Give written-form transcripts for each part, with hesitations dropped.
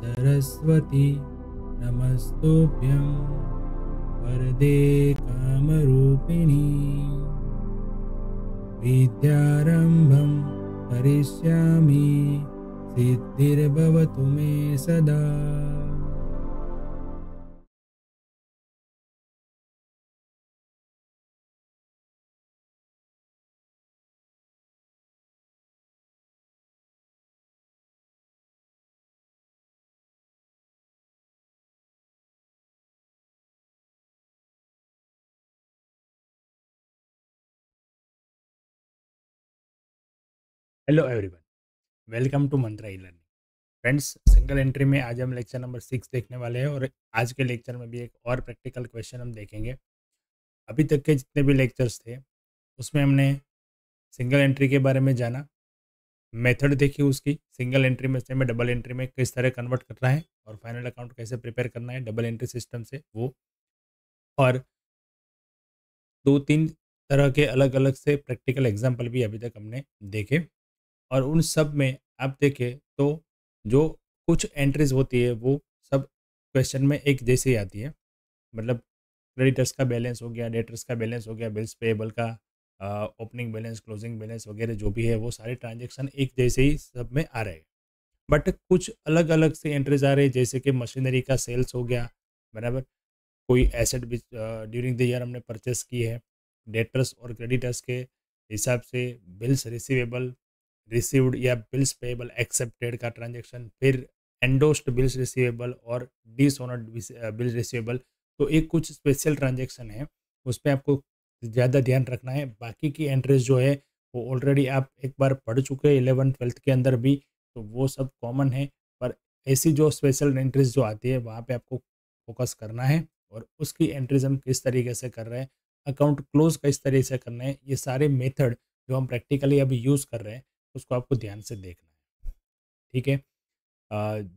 सरस्वती नमस्तुभ्यं वरदे कामरूपिणी विद्यारम्भं करिष्यामि सिद्धिर्भवतु मे सदा। Hello everyone, welcome to Mantra e learning. Friends, single entry में आज हम लेक्चर नंबर 6 देखने वाले हैं और आज के लेक्चर में भी एक और प्रैक्टिकल क्वेश्चन हम देखेंगे। अभी तक के जितने भी लेक्चर्स थे उसमें हमने सिंगल एंट्री के बारे में जाना, मेथड देखी उसकी, सिंगल एंट्री में से हमें डबल एंट्री में किस तरह कन्वर्ट करना है और फाइनल अकाउंट कैसे प्रिपेयर करना है डबल एंट्री सिस्टम से वो, और 2-3 तरह के अलग अलग से प्रैक्टिकल एग्जाम्पल भी अभी तक हमने देखे। और उन सब में आप देखें तो जो कुछ एंट्रीज होती है वो सब क्वेश्चन में एक जैसे ही आती है। मतलब क्रेडिटर्स का बैलेंस हो गया, डेटर्स का बैलेंस हो गया, बिल्स पेएबल का ओपनिंग बैलेंस, क्लोजिंग बैलेंस वगैरह जो भी है वो सारे ट्रांजेक्शन एक जैसे ही सब में आ रहे हैं। बट कुछ अलग अलग से एंट्रीज आ रही है, जैसे कि मशीनरी का सेल्स हो गया, बराबर, कोई एसेट भी ड्यूरिंग द ईयर हमने परचेस की है, डेटर्स और क्रेडिटर्स के हिसाब से बिल्स रिसीवेबल रिसीव्ड या बिल्स पेएबल एक्सेप्टेड का ट्रांजैक्शन, फिर एंडोस्ड बिल्स रिसीवेबल और डिसऑनर्ड बिल्स रिसीवेबल। तो एक कुछ स्पेशल ट्रांजैक्शन है, उस पर आपको ज़्यादा ध्यान रखना है। बाकी की एंट्रीज जो है वो ऑलरेडी आप एक बार पढ़ चुके हैं 11th-12th के अंदर भी, तो वो सब कॉमन है। पर ऐसी जो स्पेशल एंट्रीज जो आती है वहाँ पे आपको फोकस करना है और उसकी एंट्रीज हम किस तरीके से कर रहे हैं, अकाउंट क्लोज किस तरीके से करना है, ये सारे मेथड जो हम प्रैक्टिकली अभी यूज़ कर रहे हैं उसको आपको ध्यान से देखना है। ठीक है।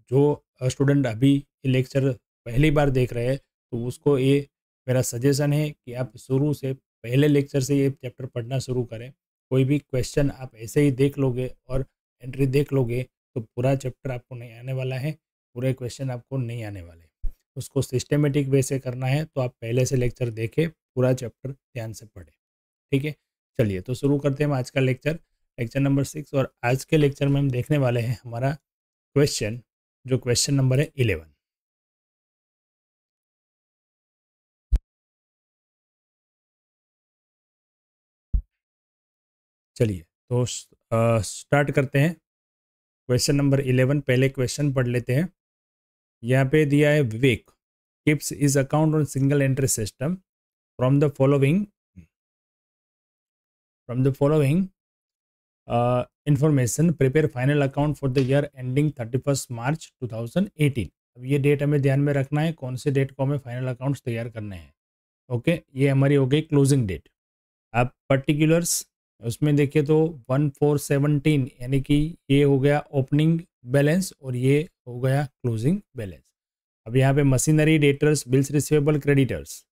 जो स्टूडेंट अभी ये लेक्चर पहली बार देख रहे हैं तो उसको ये मेरा सजेशन है कि आप शुरू से पहले लेक्चर से ये चैप्टर पढ़ना शुरू करें। कोई भी क्वेश्चन आप ऐसे ही देख लोगे और एंट्री देख लोगे तो पूरा चैप्टर आपको नहीं आने वाला है, पूरे क्वेश्चन आपको नहीं आने वाले। उसको सिस्टमेटिक वे से करना है तो आप पहले से लेक्चर देखें, पूरा चैप्टर ध्यान से पढ़ें। ठीक है, चलिए तो शुरू करते हैं हम आज का लेक्चर, लेक्चर नंबर 6। और आज के लेक्चर में हम देखने वाले हैं हमारा क्वेश्चन, जो क्वेश्चन नंबर है 11। चलिए तो स्टार्ट करते हैं। क्वेश्चन नंबर 11, पहले क्वेश्चन पढ़ लेते हैं। यहाँ पे दिया है Vivek keeps his account on single entry system from the following information prepare final account for the year ending 31 March 2018। अब ये डेट हमें ध्यान में रखना है, कौन से डेट को हमें फाइनल अकाउंट्स तैयार करने हैं। ओके, ये हमारी हो गई क्लोजिंग डेट। आप पर्टिकुलर्स उसमें देखिए तो 1417 यानी कि ये हो गया ओपनिंग बैलेंस और ये हो गया क्लोजिंग बैलेंस। अब यहाँ पे machinery, debtors, bills receivable, creditors,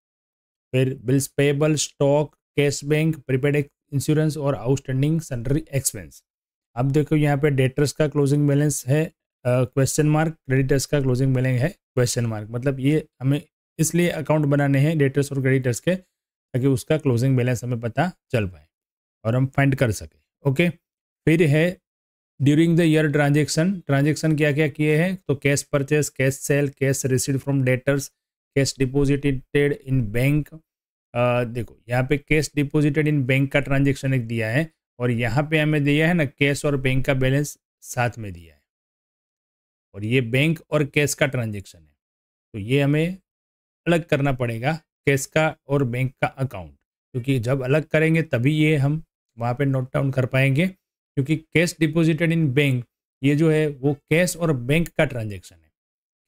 फिर bills payable, stock, cash bank, prepaid insurance और आउटस्टैंडिंग सन्ड्री एक्सपेंस। अब देखो यहाँ पे डेटर्स का क्लोजिंग बैलेंस है क्वेश्चन मार्क, क्रेडिटर्स का क्लोजिंग बैलेंस है क्वेश्चन मार्क। मतलब ये हमें इसलिए अकाउंट बनाने हैं डेटर्स और क्रेडिटर्स के, ताकि उसका क्लोजिंग बैलेंस हमें पता चल पाए और हम फाइंड कर सकें। ओके, फिर है during the year transaction. Transaction क्या क्या किए हैं, तो cash purchase, cash cell, cash received from debtors, cash deposited in bank. देखो यहाँ पे कैश डिपॉजिटेड इन बैंक का ट्रांजेक्शन एक दिया है और यहाँ पे हमें दिया है ना कैश और बैंक का बैलेंस साथ में दिया है, और ये बैंक और कैश का ट्रांजेक्शन है। तो ये हमें अलग करना पड़ेगा, कैश का और बैंक का अकाउंट, क्योंकि जब अलग करेंगे तभी ये हम वहाँ पे नोट डाउन कर पाएंगे। क्योंकि कैश डिपॉजिटेड इन बैंक ये जो है वो कैश और बैंक का ट्रांजेक्शन है।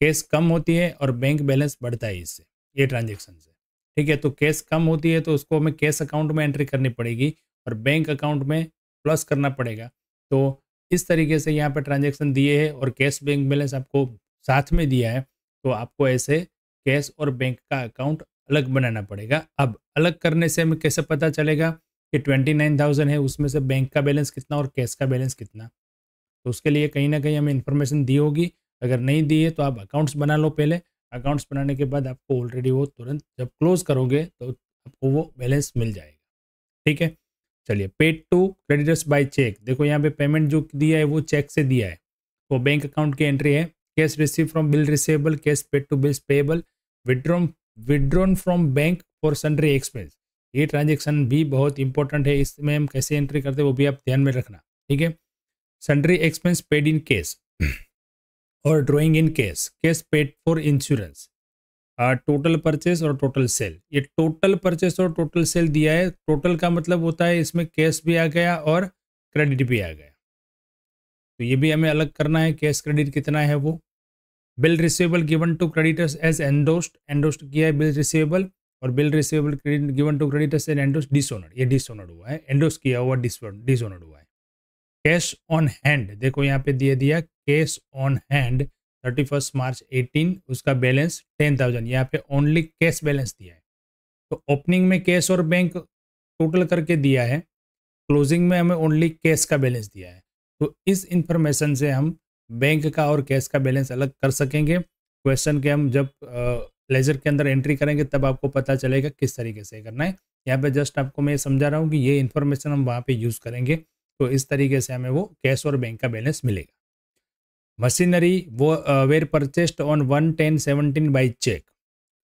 कैश कम होती है और बैंक बैलेंस बढ़ता है इससे, ये ट्रांजेक्शन से। ठीक है, तो कैश कम होती है तो उसको हमें कैश अकाउंट में एंट्री करनी पड़ेगी और बैंक अकाउंट में प्लस करना पड़ेगा। तो इस तरीके से यहाँ पर ट्रांजेक्शन दिए हैं और कैश बैंक बैलेंस आपको साथ में दिया है, तो आपको ऐसे कैश और बैंक का अकाउंट अलग बनाना पड़ेगा। अब अलग करने से हमें कैसे पता चलेगा, कि 29,000 है, उसमें से बैंक का बैलेंस कितना और कैश का बैलेंस कितना। तो उसके लिए कहीं ना कहीं हमें इन्फॉर्मेशन दी होगी। अगर नहीं दी है तो आप अकाउंट्स बना लो पहले। अकाउंट्स बनाने के बाद आपको ऑलरेडी वो तुरंत जब क्लोज करोगे तो आपको वो बैलेंस मिल जाएगा। ठीक है, चलिए paid to creditors by cheque. देखो यहाँ पे पेमेंट जो दिया है वो चेक से दिया है, वो बैंक अकाउंट की एंट्री है। Cash receive from bill receivable, cash paid to bills payable, withdrawn withdrawn from bank for sundry expense. ये ट्रांजेक्शन भी बहुत इंपॉर्टेंट है, इसमें हम कैसे एंट्री करते हैं वो भी आप ध्यान में रखना। ठीक है, sundry expense paid in cash और drawing in cash, cash paid for insurance, total purchase और टोटल सेल। ये टोटल परचेस और टोटल सेल दिया है। टोटल का मतलब होता है इसमें कैश भी आ गया और क्रेडिट भी आ गया, तो ये भी हमें अलग करना है, कैश क्रेडिट कितना है वो। Bill receivable given to creditors as endorsed, endorsed किया है बिल रिसीवेबल, और bill receivable given to creditors as endorsed dishonoured, ये डिसऑनर्ड हुआ है, एंडोस किया हुआ डिसऑनर्ड हुआ है। कैश ऑन हैंड, देखो यहाँ पे दिया दिया कैश ऑन हैंड 31 मार्च 18, उसका बैलेंस 10,000, यहाँ पे ओनली कैश बैलेंस दिया है। तो ओपनिंग में कैश और बैंक टोटल करके दिया है, क्लोजिंग में हमें ओनली कैश का बैलेंस दिया है। तो इस इंफॉर्मेशन से हम बैंक का और कैश का बैलेंस अलग कर सकेंगे। क्वेश्चन के हम जब लेजर के अंदर एंट्री करेंगे तब आपको पता चलेगा किस तरीके से करना है। यहाँ पे जस्ट आपको मैं समझा रहा हूँ कि ये इन्फॉर्मेशन हम वहाँ पे यूज़ करेंगे, तो इस तरीके से हमें वो कैश और बैंक का बैलेंस मिलेगा। मशीनरी वो were purchased on 1/10/17 by cheque.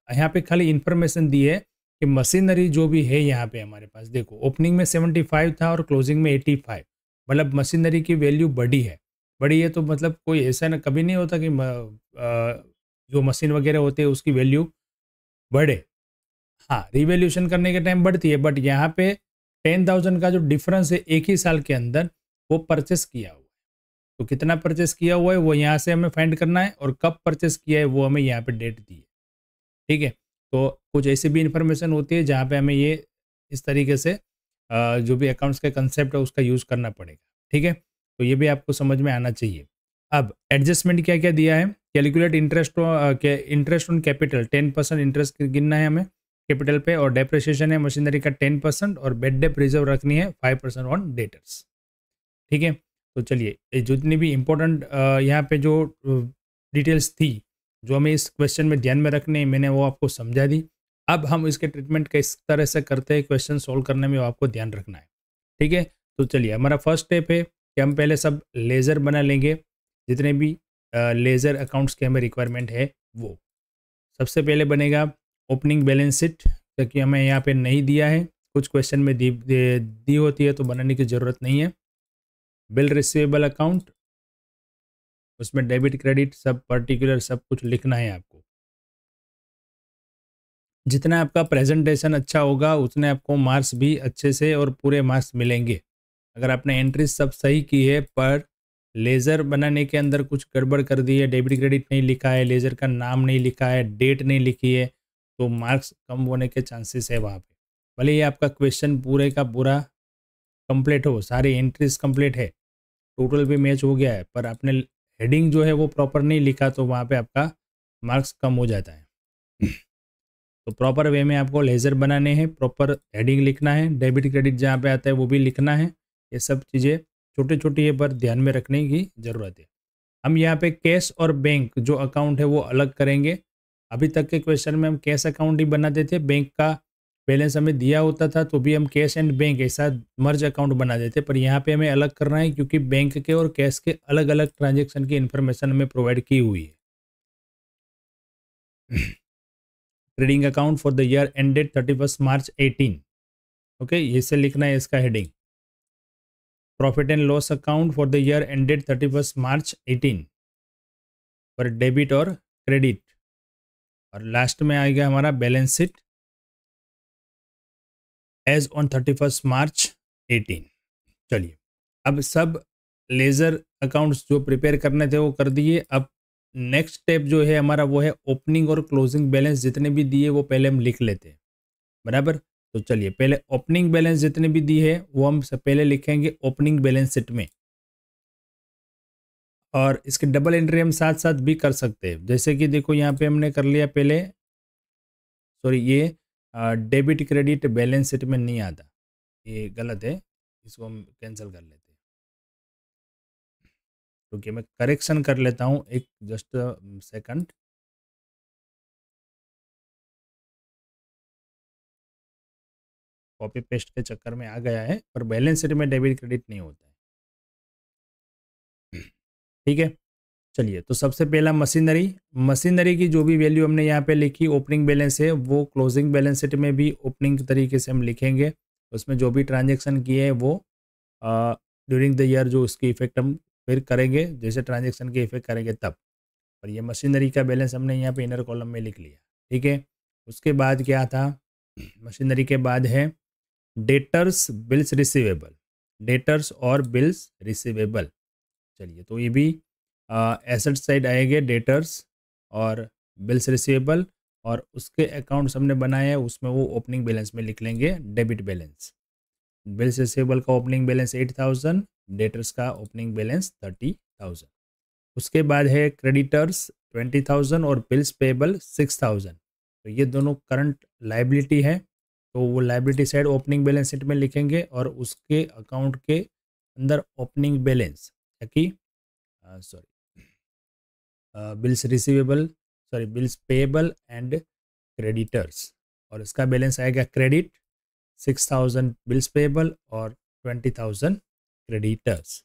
यहाँ पे खाली इन्फॉर्मेशन दी है कि मशीनरी जो भी है यहाँ पे हमारे पास, देखो ओपनिंग में 75 था और क्लोजिंग में 85, मतलब मशीनरी की वैल्यू बढ़ी है। बढ़ी है तो मतलब कोई ऐसा ना कभी नहीं होता कि जो मशीन वगैरह होती है उसकी वैल्यू बढ़े। हाँ, रिवैल्यूएशन करने के टाइम बढ़ती है, बट यहाँ पे 10,000 का जो डिफरेंस है एक ही साल के अंदर, वो परचेस किया हुआ है। तो कितना परचेस किया हुआ है वो यहाँ से हमें फाइंड करना है, और कब परचेस किया है वो हमें यहाँ पे डेट दी है। ठीक है, तो कुछ ऐसी भी इंफॉर्मेशन होती है जहाँ पे हमें ये इस तरीके से जो भी अकाउंट्स का कंसेप्ट है उसका यूज़ करना पड़ेगा। ठीक है, तो ये भी आपको समझ में आना चाहिए। अब एडजस्टमेंट क्या क्या दिया है, calculate interest on capital 10% interest गिनना है हमें कैपिटल पे, और डेप्रिसिएशन है मशीनरी का 10%, और बेड डेप रिजर्व रखनी है 5% ऑन डेटर्स। ठीक है, तो चलिए जितनी भी इम्पोर्टेंट यहाँ पे जो डिटेल्स थी जो हमें इस क्वेश्चन में ध्यान में रखने, मैंने वो आपको समझा दी। अब हम इसके ट्रीटमेंट किस तरह से करते हैं क्वेश्चन सोल्व करने में, वो आपको ध्यान रखना है। ठीक है, तो चलिए हमारा फर्स्ट स्टेप है कि हम पहले सब लेज़र बना लेंगे, जितने भी लेज़र अकाउंट्स के हमें रिक्वायरमेंट है वो। सबसे पहले बनेगा ओपनिंग बैलेंस शीट, क्योंकि हमें यहाँ पे नहीं दिया है, कुछ क्वेश्चन में दी होती है तो बनाने की ज़रूरत नहीं है। बिल रिसीवेबल अकाउंट, उसमें डेबिट क्रेडिट सब पर्टिकुलर सब कुछ लिखना है आपको। जितना आपका प्रेजेंटेशन अच्छा होगा उतने आपको मार्क्स भी अच्छे से और पूरे मार्क्स मिलेंगे। अगर आपने एंट्री सब सही की है पर लेज़र बनाने के अंदर कुछ गड़बड़ कर दी है, डेबिट क्रेडिट नहीं लिखा है, लेज़र का नाम नहीं लिखा है, डेट नहीं लिखी है, तो मार्क्स कम होने के चांसेस है वहाँ पे। भले ये आपका क्वेश्चन पूरे का पूरा कंप्लीट हो, सारी एंट्रीज कंप्लीट है, टोटल भी मैच हो गया है, पर आपने हेडिंग जो है वो प्रॉपर नहीं लिखा तो वहाँ पे आपका मार्क्स कम हो जाता है। तो प्रॉपर वे में आपको लेज़र बनाने हैं, प्रॉपर हेडिंग लिखना है, डेबिट क्रेडिट जहाँ पे आता है वो भी लिखना है। ये सब चीज़ें छोटी छोटी है पर ध्यान में रखने की ज़रूरत है। हम यहाँ पे कैश और बैंक जो अकाउंट है वो अलग करेंगे। अभी तक के क्वेश्चन में हम कैश अकाउंट ही बनाते थे, बैंक का बैलेंस हमें दिया होता था तो भी हम कैश एंड बैंक ऐसा मर्ज अकाउंट बना देते, पर यहाँ पे हमें अलग करना है क्योंकि बैंक के और कैश के अलग अलग ट्रांजेक्शन की इन्फॉर्मेशन हमें प्रोवाइड की हुई है। Trading account for the year ended 31 March 18, okay, इसे लिखना है इसका heading. Profit and loss account for the year ended 31 मार्च 18 पर डेबिट और क्रेडिट, और लास्ट में आएगा हमारा बैलेंस शीट एज ऑन 31 मार्च 18। चलिए अब सब लेज़र अकाउंट्स जो प्रिपेयर करने थे वो कर दिए। अब नेक्स्ट स्टेप जो है हमारा वो है ओपनिंग और क्लोजिंग बैलेंस जितने भी दिए वो पहले हम लिख लेते हैं, बराबर। तो चलिए पहले ओपनिंग बैलेंस जितने भी दी है वो हम पहले लिखेंगे ओपनिंग बैलेंस शीट में, और इसके डबल एंट्री हम साथ साथ भी कर सकते हैं। जैसे कि देखो यहाँ पे हमने कर लिया पहले, सॉरी ये डेबिट क्रेडिट बैलेंस शीट में नहीं आता, ये गलत है, इसको हम कैंसिल कर लेते हैं, क्योंकि मैं करेक्शन कर लेता हूँ, एक जस्ट सेकंड। कॉपी पेस्ट के चक्कर में आ गया है, पर बैलेंस शीट में डेबिट क्रेडिट नहीं होता है। ठीक है, चलिए, तो सबसे पहला मशीनरी। मशीनरी की जो भी वैल्यू हमने यहाँ पे लिखी ओपनिंग बैलेंस है, वो क्लोजिंग बैलेंस शीट में भी ओपनिंग तरीके से हम लिखेंगे। उसमें जो भी ट्रांजेक्शन किए हैं वो ड्यूरिंग द ईयर जो उसकी इफेक्ट हम फिर करेंगे, जैसे ट्रांजेक्शन की इफेक्ट करेंगे तब। और ये मशीनरी का बैलेंस हमने यहाँ पे इनर कॉलम में लिख लिया। ठीक है, उसके बाद क्या था, मशीनरी के बाद है डेटर्स बिल्स रिसीवेबल। डेटर्स और बिल्स रिसीवेबल, चलिए, तो ये भी एसेट साइड आएंगे, डेटर्स और बिल्स रिसीवेबल, और उसके अकाउंट्स हमने बनाए हैं, उसमें वो ओपनिंग बैलेंस में लिख लेंगे डेबिट बैलेंस। बिल्स रिसीवेबल का ओपनिंग बैलेंस 8000, डेटर्स का ओपनिंग बैलेंस 30000। उसके बाद है क्रेडिटर्स 20000 और बिल्स पेबल 6000। तो ये दोनों करंट लाइबिलिटी है, तो वो liability side opening balance sheet में लिखेंगे, और उसके अकाउंट के अंदर ओपनिंग बैलेंस कि sorry bills receivable, sorry bills payable and creditors, और इसका बैलेंस आएगा क्रेडिट 6000 बिल्स पेबल और 20000 क्रेडिटर्स।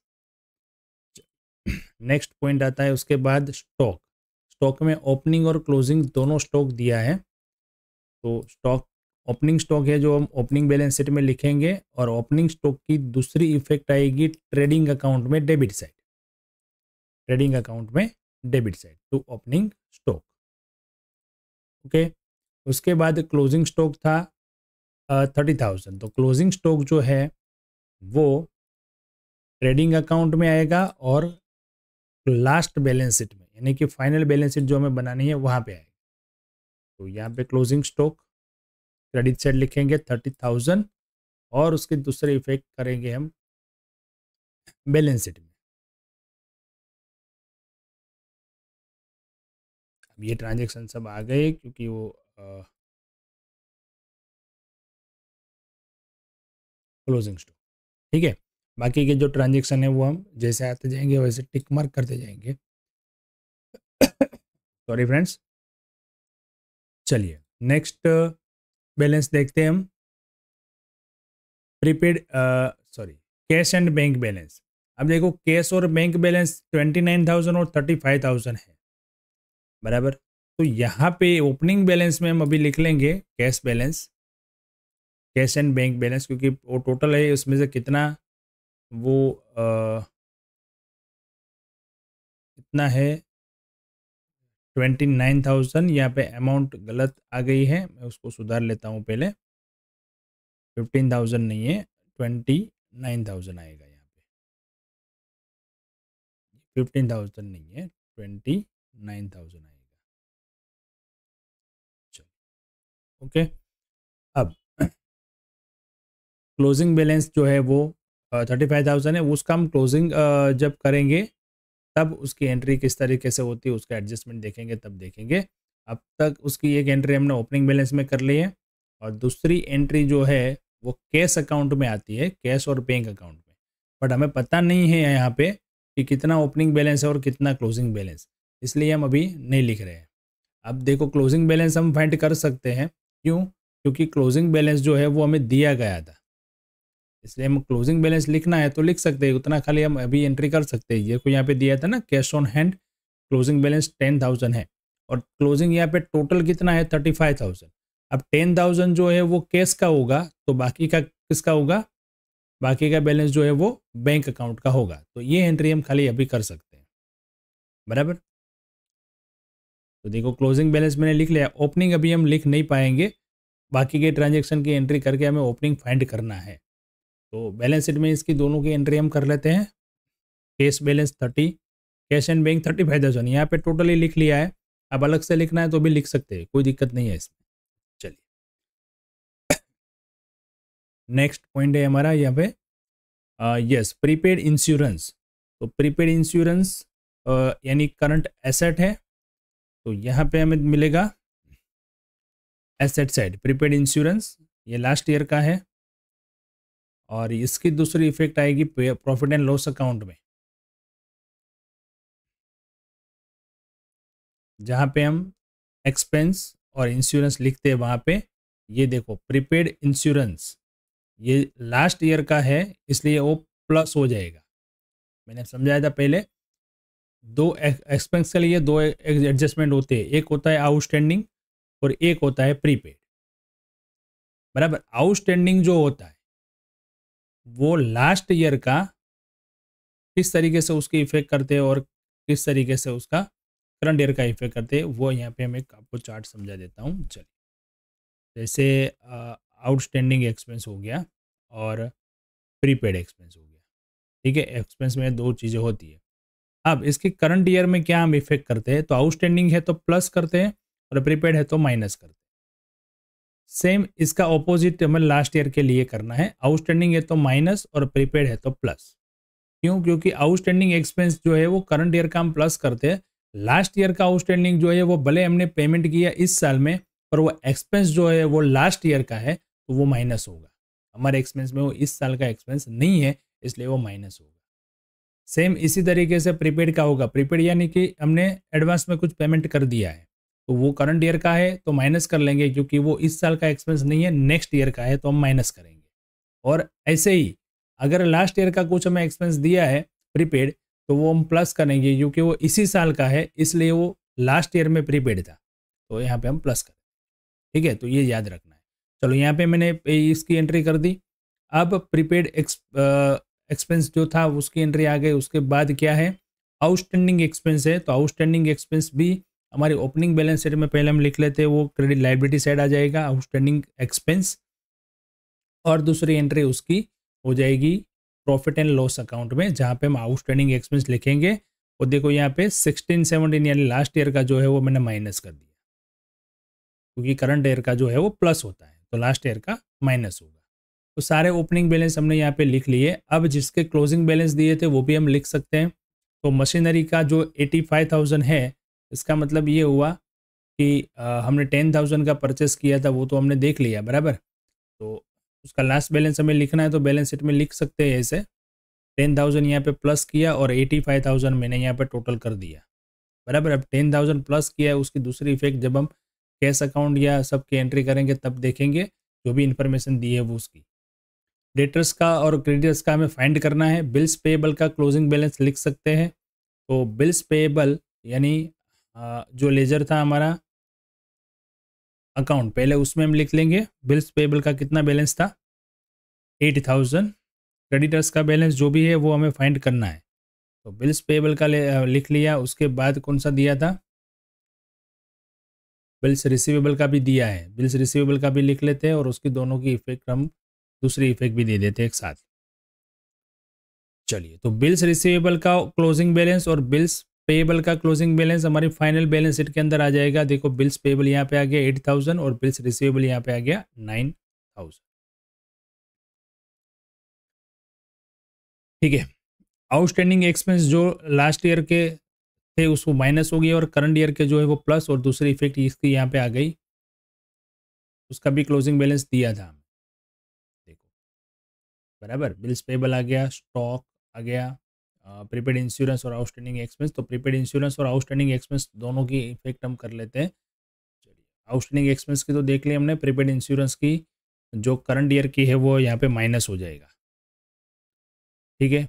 नेक्स्ट पॉइंट आता है उसके बाद स्टॉक। स्टॉक में ओपनिंग और क्लोजिंग दोनों स्टॉक दिया है, तो स्टॉक ओपनिंग स्टॉक है जो हम ओपनिंग बैलेंस शीट में लिखेंगे, और ओपनिंग स्टॉक की दूसरी इफेक्ट आएगी ट्रेडिंग अकाउंट में डेबिट साइड। ट्रेडिंग अकाउंट में debit side to opening stock. Okay, उसके बाद क्लोजिंग स्टॉक था 30000। तो क्लोजिंग स्टॉक जो है वो ट्रेडिंग अकाउंट में आएगा और लास्ट बैलेंस शीट में, यानी कि फाइनल बैलेंस शीट जो हमें बनानी है वहाँ पे आएगा। तो यहाँ पे क्लोजिंग स्टॉक क्रेडिट साइड लिखेंगे 30000, और उसके दूसरे इफेक्ट करेंगे हम बैलेंस शीट में। अब ये ट्रांजेक्शन सब आ गए, क्योंकि वो क्लोजिंग स्टॉक। ठीक है, बाकी के जो ट्रांजेक्शन है वो हम जैसे आते जाएंगे वैसे टिक मार्क करते जाएंगे। सॉरी फ्रेंड्स, चलिए नेक्स्ट बैलेंस देखते हैं हम। Prepaid, sorry, cash and bank balance. अब देखो, कैश और बैंक बैलेंस 29000 और 35000 है, बराबर। तो यहाँ पे ओपनिंग बैलेंस में हम अभी लिख लेंगे cash balance, cash and bank balance, क्योंकि वो टोटल है, उसमें से कितना वो कितना है 29000। यहाँ पे अमाउंट गलत आ गई है, मैं उसको सुधार लेता हूँ पहले। 15000 नहीं है, 29000 आएगा यहाँ पे। 15000 नहीं है, 29000 आएगा। चलो, ओके। अब क्लोजिंग बैलेंस जो है वो 35000 है, उसका हम क्लोजिंग जब करेंगे तब उसकी एंट्री किस तरीके से होती है उसका एडजस्टमेंट देखेंगे, तब देखेंगे। अब तक उसकी एक एंट्री हमने ओपनिंग बैलेंस में कर ली है, और दूसरी एंट्री जो है वो कैश अकाउंट में आती है, कैश और बैंक अकाउंट में। बट हमें पता नहीं है यहाँ पे कि कितना ओपनिंग बैलेंस है और कितना क्लोजिंग बैलेंस, इसलिए हम अभी नहीं लिख रहे हैं। अब देखो, क्लोजिंग बैलेंस हम फाइंड कर सकते हैं, क्यों? क्योंकि क्लोजिंग बैलेंस जो है वो हमें दिया गया था, इसलिए हम क्लोजिंग बैलेंस लिखना है तो लिख सकते हैं, उतना खाली हम अभी एंट्री कर सकते हैं। ये को यहाँ पे दिया था ना, cash on hand closing balance 10000 है, और क्लोजिंग यहाँ पे टोटल कितना है 35000। अब 10000 जो है वो कैश का होगा, तो बाकी का किसका होगा? बाकी का बैलेंस जो है वो बैंक अकाउंट का होगा। तो ये एंट्री हम खाली अभी कर सकते हैं, बराबर। तो देखो, क्लोजिंग बैलेंस मैंने लिख लिया, ओपनिंग अभी हम लिख नहीं पाएंगे, बाकी के ट्रांजेक्शन की एंट्री करके हमें ओपनिंग फाइंड करना है। तो बैलेंस शीट में इसकी दोनों की एंट्री हम कर लेते हैं। Cash balance 30, cash and bank 35000, यहाँ पे टोटली लिख लिया है। अब अलग से लिखना है तो भी लिख सकते हैं, कोई दिक्कत नहीं है इसमें। चलिए, नेक्स्ट पॉइंट है हमारा यहाँ पे, यस, प्रीपेड इंश्योरेंस। तो प्रीपेड इंश्योरेंस यानी करंट एसेट है, तो यहाँ पे हमें मिलेगा एसेट साइड प्रीपेड इंश्योरेंस, ये लास्ट ईयर का है। और इसकी दूसरी इफेक्ट आएगी प्रॉफिट एंड लॉस अकाउंट में, जहाँ पे हम एक्सपेंस और इंश्योरेंस लिखते हैं वहाँ पे ये देखो प्रीपेड इंश्योरेंस ये लास्ट ईयर का है, इसलिए वो प्लस हो जाएगा। मैंने समझाया था पहले, दो एक्सपेंस के लिए दो एडजस्टमेंट होते हैं, एक होता है आउटस्टैंडिंग और एक होता है प्रीपेड। बराबर, आउटस्टैंडिंग जो होता है वो लास्ट ईयर का किस तरीके से उसके इफेक्ट करते हैं और किस तरीके से उसका करंट ईयर का इफेक्ट करते हैं, वो यहाँ पे मैं आपको चार्ट समझा देता हूँ। चलिए, जैसे आउटस्टैंडिंग एक्सपेंस हो गया और प्रीपेड एक्सपेंस हो गया। ठीक है, एक्सपेंस में दो चीज़ें होती है। अब इसके करंट ईयर में क्या हम इफेक्ट करते हैं, तो आउटस्टैंडिंग है तो प्लस करते हैं और प्रीपेड है तो माइनस करते हैं। सेम इसका ऑपोजिट हमें लास्ट ईयर के लिए करना है, आउटस्टैंडिंग है तो माइनस और प्रीपेड है तो प्लस। क्यों? क्योंकि आउटस्टैंडिंग एक्सपेंस जो है वो करंट ईयर का हम प्लस करते हैं, लास्ट ईयर का आउटस्टैंडिंग जो है वो भले हमने पेमेंट किया इस साल में पर वो एक्सपेंस जो है वो लास्ट ईयर का है तो वो माइनस होगा। हमारे एक्सपेंस में वो इस साल का एक्सपेंस नहीं है, इसलिए वो माइनस होगा। सेम इसी तरीके से प्रीपेड का होगा, प्रीपेड यानी कि हमने एडवांस में कुछ पेमेंट कर दिया है तो वो करंट ईयर का है तो माइनस कर लेंगे, क्योंकि वो इस साल का एक्सपेंस नहीं है, नेक्स्ट ईयर का है तो हम माइनस करेंगे। और ऐसे ही अगर लास्ट ईयर का कुछ हमें एक्सपेंस दिया है प्रीपेड तो वो हम प्लस करेंगे, क्योंकि वो इसी साल का है इसलिए वो लास्ट ईयर में प्रीपेड था तो यहाँ पे हम प्लस करें। ठीक है, तो ये याद रखना है। चलो यहाँ पे मैंने इसकी एंट्री कर दी। अब प्रीपेड एक्सपेंस जो था उसकी एंट्री आ गई। उसके बाद क्या है, आउटस्टैंडिंग एक्सपेंस है, तो आउटस्टैंडिंग एक्सपेंस भी हमारी ओपनिंग बैलेंस शीट में पहले हम लिख लेते हैं, वो क्रेडिट लाइबिलिटी साइड आ जाएगा आउटस्टैंडिंग एक्सपेंस, और दूसरी एंट्री उसकी हो जाएगी प्रॉफिट एंड लॉस अकाउंट में, जहाँ पे हम आउटस्टैंडिंग एक्सपेंस लिखेंगे। और देखो यहाँ पे 16-17 यानी लास्ट ईयर का जो है वो मैंने माइनस कर दिया, क्योंकि करंट ईयर का जो है वो प्लस होता है तो लास्ट ईयर का माइनस होगा। तो सारे ओपनिंग बैलेंस हमने यहाँ पे लिख लिए। अब जिसके क्लोजिंग बैलेंस दिए थे वो भी हम लिख सकते हैं। तो मशीनरी का जो 85,000 है, इसका मतलब ये हुआ कि हमने 10,000 का परचेस किया था वो तो हमने देख लिया, बराबर। तो उसका लास्ट बैलेंस हमें लिखना है तो बैलेंस शीट में लिख सकते हैं ऐसे, 10,000 यहाँ पे प्लस किया और 85,000 मैंने यहाँ पे टोटल कर दिया, बराबर। अब 10,000 प्लस किया है, उसकी दूसरी इफेक्ट जब हम कैश अकाउंट या सबकी एंट्री करेंगे तब देखेंगे, जो भी इन्फॉर्मेशन दी है वो उसकी। डेटर्स का और क्रेडिटर्स का हमें फाइंड करना है। बिल्स पेएबल का क्लोजिंग बैलेंस लिख सकते हैं। तो बिल्स पेएबल यानी जो लेजर था हमारा अकाउंट, पहले उसमें हम लिख लेंगे बिल्स पेएबल का कितना बैलेंस था, 80,000। क्रेडिटर्स का बैलेंस जो भी है वो हमें फाइंड करना है। तो बिल्स पेएबल का लिख लिया। उसके बाद कौन सा दिया था, बिल्स रिसीवेबल का भी दिया है, बिल्स रिसीवेबल का भी लिख लेते हैं और उसकी दोनों की इफेक्ट हम दूसरी इफेक्ट भी दे देते हैं एक साथ। चलिए, तो बिल्स रिसीवेबल का क्लोजिंग बैलेंस और बिल्स पेएबल का क्लोजिंग बैलेंस हमारी फाइनल बैलेंस शीट के अंदर आ जाएगा। देखो बिल्स पेएबल यहाँ पे आ गया 8,000 और बिल्स रिसीवेबल यहाँ पे आ गया 9,000। ठीक है, आउटस्टैंडिंग एक्सपेंस जो लास्ट ईयर के थे उसको माइनस हो गया और करंट ईयर के जो है वो प्लस, और दूसरी इफेक्ट इसकी यहाँ पे आ गई, उसका भी क्लोजिंग बैलेंस दिया था हमें। देखो, बराबर, बिल्स पेएबल आ गया, स्टॉक आ गया, प्रीपेड इंश्योरेंस और आउटस्टैंडिंग एक्सपेंस। तो प्रीपेड इंश्योरेंस और आउटस्टैंडिंग एक्सपेंस दोनों की इफेक्ट हम कर लेते हैं। चलिए, आउटस्टैंडिंग एक्सपेंस की तो देख लिया हमने, प्रीपेड इंश्योरेंस की जो करंट ईयर की है वो यहाँ पे माइनस हो जाएगा। ठीक है,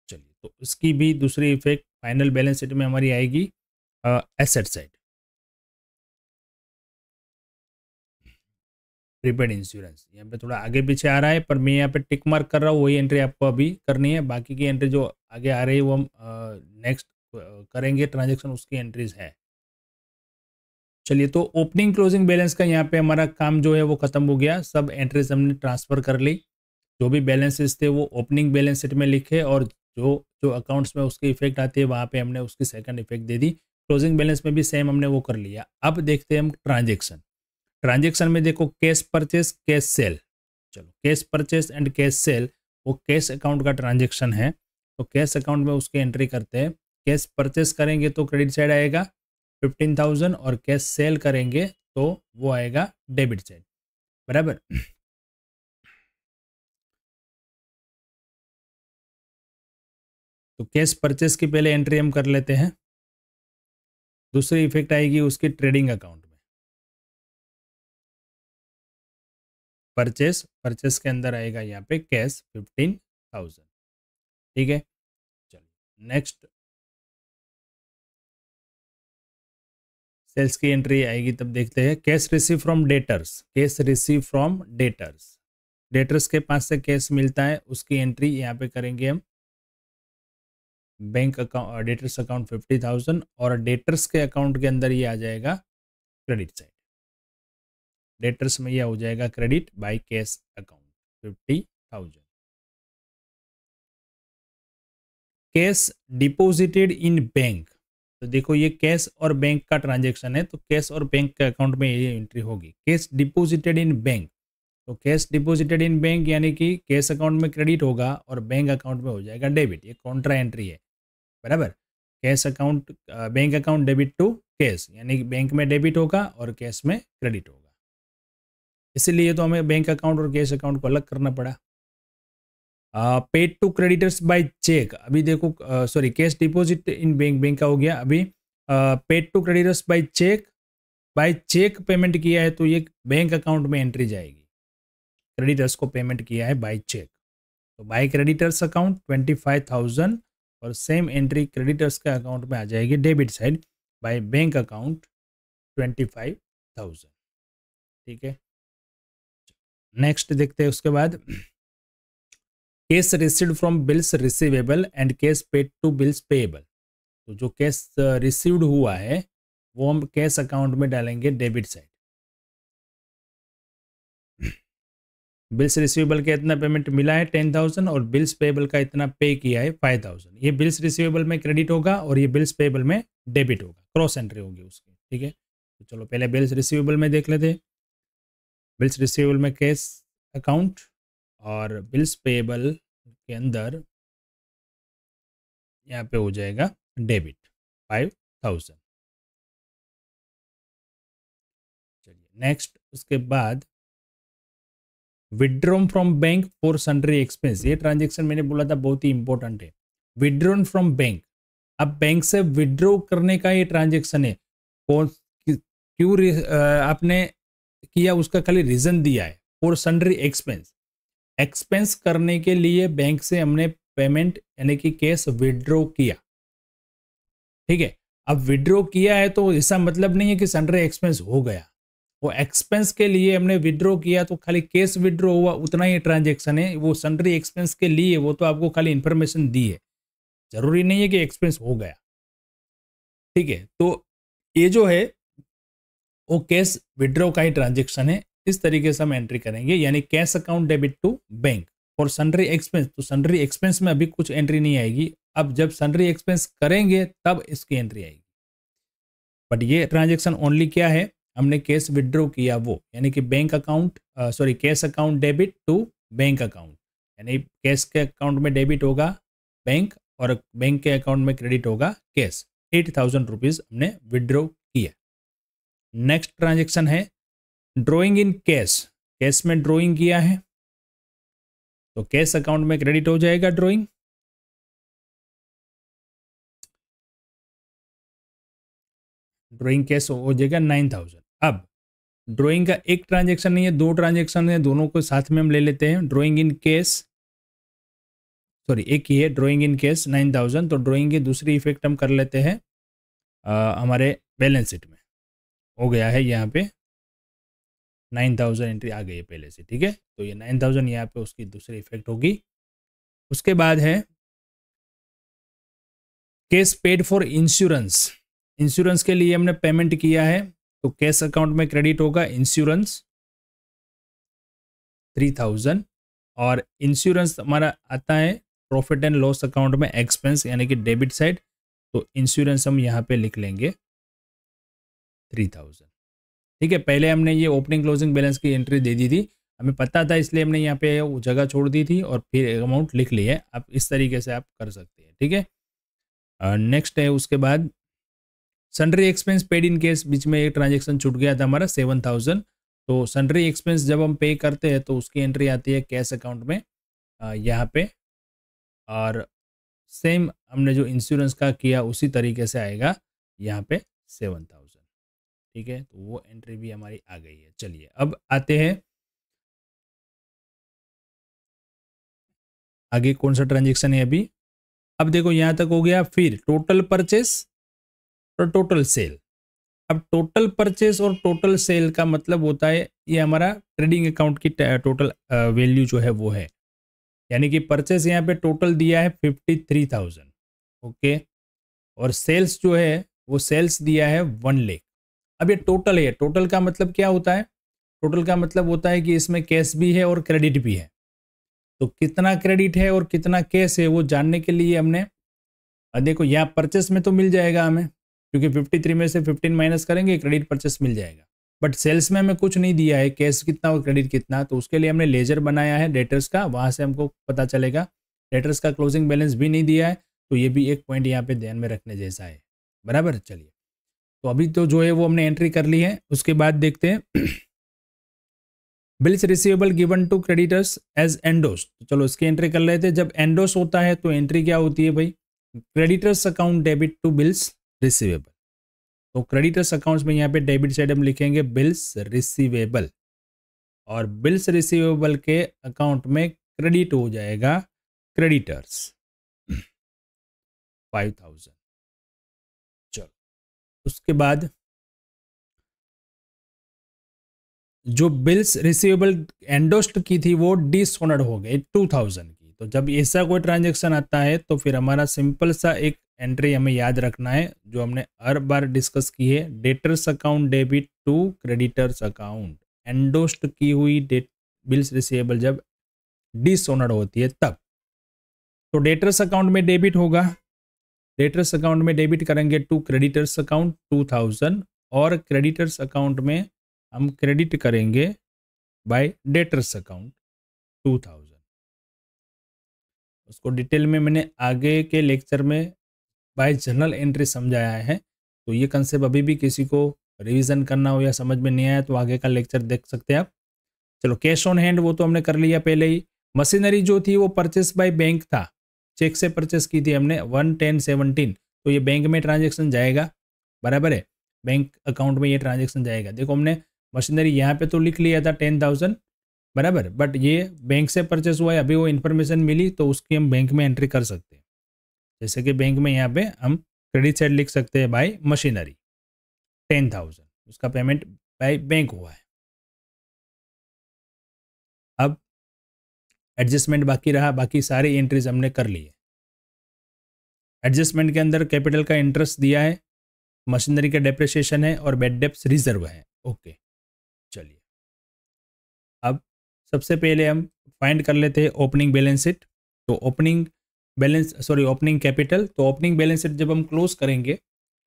चलिए, तो इसकी भी दूसरी इफेक्ट फाइनल बैलेंस शीट में हमारी आएगी एसेट साइड, प्रीपेड इंश्योरेंस। यहाँ पे थोड़ा आगे पीछे आ रहा है पर मैं यहाँ पे टिक मार्क कर रहा हूँ, वही एंट्री आपको अभी करनी है। बाकी की एंट्री जो आगे आ रही है वो हम नेक्स्ट करेंगे ट्रांजेक्शन, उसकी एंट्रीज है। चलिए, तो ओपनिंग क्लोजिंग बैलेंस का यहाँ पे हमारा काम जो है वो खत्म हो गया। सब एंट्रीज हमने ट्रांसफर कर ली, जो भी बैलेंसेस थे वो ओपनिंग बैलेंस शीट में लिखे, और जो जो अकाउंट्स में उसकी इफेक्ट आती है वहाँ पे हमने उसकी सेकंड इफेक्ट दे दी। क्लोजिंग बैलेंस में भी सेम हमने वो कर लिया। अब देखते हैं हम ट्रांजेक्शन। ट्रांजेक्शन में देखो कैश परचेस, कैश सेल। चलो, cash purchase and cash cell वो कैश अकाउंट का ट्रांजेक्शन है, तो कैश अकाउंट में उसकी एंट्री करते हैं। कैश परचेस करेंगे तो क्रेडिट साइड आएगा 15,000 और कैश सेल करेंगे तो वो आएगा डेबिट साइड, बराबर। तो कैश परचेस की पहले एंट्री हम कर लेते हैं। दूसरी इफेक्ट आएगी उसकी ट्रेडिंग अकाउंट में। परचेस के अंदर आएगा यहाँ पे कैश 15,000। ठीक है, चलिए नेक्स्ट सेल्स की एंट्री आएगी, तब देखते हैं। Cash receive from debtors, cash receive from debtors, debtors के पास से कैश मिलता है, उसकी एंट्री यहाँ पे करेंगे हम। बैंक अकाउंट, डेटर्स अकाउंट 50,000 और डेटर्स के अकाउंट के अंदर ये आ जाएगा क्रेडिट साइड। डेटर्स में यह हो जाएगा credit by cash account 50,000। Cash deposited in bank, तो देखो ये कैश और बैंक का ट्रांजैक्शन है, तो कैश और बैंक के अकाउंट में ये एंट्री होगी। कैश डिपॉजिटेड इन बैंक, तो कैश डिपॉजिटेड इन बैंक यानी कि कैश अकाउंट में क्रेडिट होगा और बैंक अकाउंट में हो जाएगा डेबिट। ये कॉन्ट्रा एंट्री है, बराबर। Cash account, bank account debit to cash, यानी कि बैंक में डेबिट होगा और कैश में क्रेडिट होगा। इसीलिए तो हमें बैंक अकाउंट और कैश अकाउंट को अलग करना पड़ा। Paid to creditors by cheque, अभी देखो sorry cash deposit in bank, bank का हो गया। अभी paid to creditors by cheque, by cheque payment किया है तो ये बैंक अकाउंट में एंट्री जाएगी। क्रेडिटर्स को पेमेंट किया है बाय चेक, तो बाय क्रेडिटर्स अकाउंट 25,000 और सेम एंट्री क्रेडिटर्स के अकाउंट में आ जाएगी debit side by bank account 25,000। ठीक है, नेक्स्ट देखते हैं उसके बाद। Cash received from bills receivable and cash paid to bills payable, तो जो कैश रिसीव्ड हुआ है वो हम कैश अकाउंट में डालेंगे डेबिट साइड। बिल्स रिसीवेबल का इतना पेमेंट मिला है 10,000 और बिल्स पेएबल का इतना पे किया है 5,000। ये बिल्स रिसीवेबल में क्रेडिट होगा और ये बिल्स पेएबल में डेबिट होगा, क्रॉस एंट्री होगी उसकी। ठीक है, तो चलो पहले बिल्स रिसीवेबल में देख लेते हैं। बिल्स रिसीवेबल में कैश अकाउंट और बिल्स पेएबल के अंदर यहाँ पे हो जाएगा डेबिट 5,000। चलिए नेक्स्ट, उसके बाद withdrawn from bank for sundry expense, ये ट्रांजेक्शन मैंने बोला था बहुत ही इंपॉर्टेंट है। विड्रॉन फ्रॉम बैंक, अब बैंक से विड्रॉ करने का ये ट्रांजेक्शन है। कौन क्यों आपने किया उसका खाली रीजन दिया है, फॉर सन्ड्री एक्सपेंस, एक्सपेंस करने के लिए बैंक से हमने पेमेंट यानी कि कैश विड्रॉ किया। ठीक है, अब विड्रॉ किया है तो इसका मतलब नहीं है कि सन्ड्री एक्सपेंस हो गया। वो एक्सपेंस के लिए हमने विड्रॉ किया तो खाली कैश विड्रॉ हुआ उतना ही ट्रांजैक्शन है। वो सन्ड्री एक्सपेंस के लिए वो तो आपको खाली इंफॉर्मेशन दी है, जरूरी नहीं है कि एक्सपेंस हो गया। ठीक है, तो ये जो है वो कैश विड्रॉ का ही ट्रांजैक्शन है। इस तरीके से हम एंट्री करेंगे, यानी cash account debit to bank और सन्ड्री एक्सपेंस, तो सन्ड्री एक्सपेंस में अभी कुछ एंट्री नहीं आएगी। अब जब सन्ड्री एक्सपेंस करेंगे तब इसकी एंट्री आएगी। बट ये ट्रांजैक्शन ओनली क्या है, हमने कैश विड्रॉ किया वो, यानी कि bank account sorry cash account debit to bank account, यानी कैश के अकाउंट में डेबिट होगा बैंक और बैंक के अकाउंट में क्रेडिट होगा कैश। 8,000 रुपीज़ हमने विड्रॉ किया। नेक्स्ट ट्रांजैक्शन है ड्रॉइंग इन कैश, कैश में ड्रॉइंग किया है तो कैश अकाउंट में क्रेडिट हो जाएगा ड्रॉइंग। ड्रॉइंग कैश हो जाएगा 9,000। अब ड्रॉइंग का एक ट्रांजैक्शन नहीं है, दो ट्रांजैक्शन है, दोनों को साथ में हम ले लेते हैं। ड्रॉइंग इन कैश, सॉरी एक ही है, ड्रॉइंग इन कैश 9,000, तो ड्रॉइंग की दूसरी इफेक्ट हम कर लेते हैं हमारे बैलेंस शीट में। हो गया है यहाँ पे 9,000 एंट्री आ गई है पहले से। ठीक है, तो ये 9,000 यहाँ पे उसकी दूसरी इफेक्ट होगी। उसके बाद है cash paid for insurance, insurance के लिए हमने पेमेंट किया है तो कैश अकाउंट में क्रेडिट होगा इंश्योरेंस 3,000 और इंश्योरेंस हमारा आता है प्रॉफिट एंड लॉस अकाउंट में एक्सपेंस यानी कि डेबिट साइड, तो इंश्योरेंस हम यहाँ पे लिख लेंगे 3,000। ठीक है, पहले हमने ये ओपनिंग क्लोजिंग बैलेंस की एंट्री दे दी थी, हमें पता था इसलिए हमने यहाँ पे वो जगह छोड़ दी थी और फिर अमाउंट लिख ली है। आप इस तरीके से आप कर सकते हैं। ठीक है, नेक्स्ट है उसके बाद sundry expense paid in cash, बीच में एक ट्रांजेक्शन छूट गया था हमारा 7,000, तो सन्ड्री एक्सपेंस जब हम पे करते हैं तो उसकी एंट्री आती है कैश अकाउंट में यहाँ पे, और सेम हमने जो इंश्योरेंस का किया उसी तरीके से आएगा यहाँ पे 7,000। ठीक है, तो वो एंट्री भी हमारी आ गई है। चलिए अब आते हैं आगे, कौन सा ट्रांजेक्शन है अभी। अब देखो यहाँ तक हो गया, फिर टोटल परचेस और टोटल सेल। अब टोटल परचेस और टोटल सेल का मतलब होता है ये हमारा ट्रेडिंग अकाउंट की टोटल वैल्यू जो है वो है, यानी कि परचेस यहाँ पे टोटल दिया है 53,000। ओके, और सेल्स जो है वो सेल्स दिया है 1 लाख। अब ये टोटल है, टोटल का मतलब क्या होता है, टोटल का मतलब होता है कि इसमें कैश भी है और क्रेडिट भी है। तो कितना क्रेडिट है और कितना कैश है वो जानने के लिए हमने देखो यहाँ परचेस में तो मिल जाएगा हमें, क्योंकि 53 में से 15 माइनस करेंगे, क्रेडिट परचेस मिल जाएगा। बट सेल्स में हमें कुछ नहीं दिया है, कैश कितना और क्रेडिट कितना, तो उसके लिए हमने लेजर बनाया है डेटर्स का, वहां से हमको पता चलेगा। डेटर्स का क्लोजिंग बैलेंस भी नहीं दिया है, तो ये भी एक पॉइंट यहाँ पे ध्यान में रखने जैसा है। बराबर, चलिए तो अभी तो जो है वो हमने एंट्री कर ली है। उसके बाद देखते हैं bills receivable given to creditors as endorsed. तो चलो इसकी एंट्री कर लेते हैं। जब एंडोस होता है तो एंट्री क्या होती है भाई, creditors account debit to bills receivable. तो क्रेडिटर्स अकाउंट्स में यहाँ पे डेबिट साइड हम लिखेंगे बिल्स रिसीवेबल, और बिल्स रिसीवेबल के अकाउंट में क्रेडिट हो जाएगा क्रेडिटर्स 5,000। चलो उसके बाद जो बिल्स रिसीवेबल एंडोस्ड की थी वो डिसऑनर्ड हो गई 2,000 की। तो जब ऐसा कोई ट्रांजेक्शन आता है तो फिर हमारा सिंपल सा एक एंट्री हमें याद रखना है जो हमने हर बार डिस्कस की है, debtors account debit to creditors account. Endorsed की हुई बिल्स रिसीवेबल जब डिसऑनर्ड होती है तब, तो डेटर्स अकाउंट में डेबिट होगा, डेटर्स अकाउंट में डेबिट करेंगे टू क्रेडिटर्स अकाउंट 2,000, और क्रेडिटर्स अकाउंट में हम क्रेडिट करेंगे बाय डेटर्स अकाउंट 2,000। उसको डिटेल में मैंने आगे के लेक्चर में बाय जर्नल एंट्री समझाया है, तो ये कंसेप्ट अभी भी किसी को रिवीजन करना हो या समझ में नहीं आया तो आगे का लेक्चर देख सकते हैं आप। चलो कैश ऑन हैंड वो तो हमने कर लिया पहले ही। मशीनरी जो थी वो परचेस बाय बैंक था, चेक से परचेस की थी हमने 1/10/17, तो ये बैंक में ट्रांजेक्शन जाएगा। बराबर है, बैंक अकाउंट में ये ट्रांजेक्शन जाएगा। देखो हमने मशीनरी यहाँ पे तो लिख लिया था 10,000, बराबर, बट ये बैंक से परचेस हुआ है, अभी वो इन्फॉर्मेशन मिली तो उसकी हम बैंक में एंट्री कर सकते हैं। जैसे कि बैंक में यहाँ पे हम क्रेडिट साइड लिख सकते हैं बाय मशीनरी 10,000, उसका पेमेंट बाय बैंक हुआ है। अब एडजस्टमेंट बाकी रहा, बाकी सारी एंट्रीज हमने कर ली है। एडजस्टमेंट के अंदर कैपिटल का इंटरेस्ट दिया है, मशीनरी का डेप्रिसिएशन है और बैड डेप्स रिजर्व है। ओके, चलिए अब सबसे पहले हम फाइंड कर लेते हैं ओपनिंग बैलेंस शीट। तो ओपनिंग बैलेंस ओपनिंग कैपिटल, तो ओपनिंग बैलेंस शीट जब हम क्लोज करेंगे,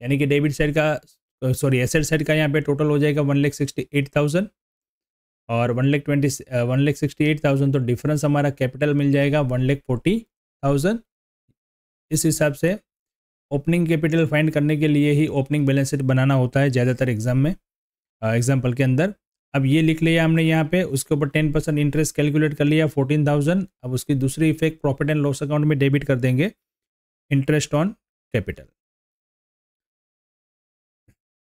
यानी कि डेबिट साइड का एसेट साइड का यहाँ पे टोटल हो जाएगा 1,68,000 और 1,68,000, तो डिफरेंस हमारा कैपिटल मिल जाएगा 1,40,000। इस हिसाब से ओपनिंग कैपिटल फाइंड करने के लिए ही ओपनिंग बैलेंस शीट बनाना होता है ज़्यादातर एग्जाम में, एग्जाम्पल के अंदर। अब ये लिख लिया हमने यहाँ पे, उसके ऊपर 10% इंटरेस्ट कैलकुलेट कर लिया 14,000। अब उसकी दूसरी effect profit and loss account में डेबिट कर देंगे इंटरेस्ट ऑन कैपिटल।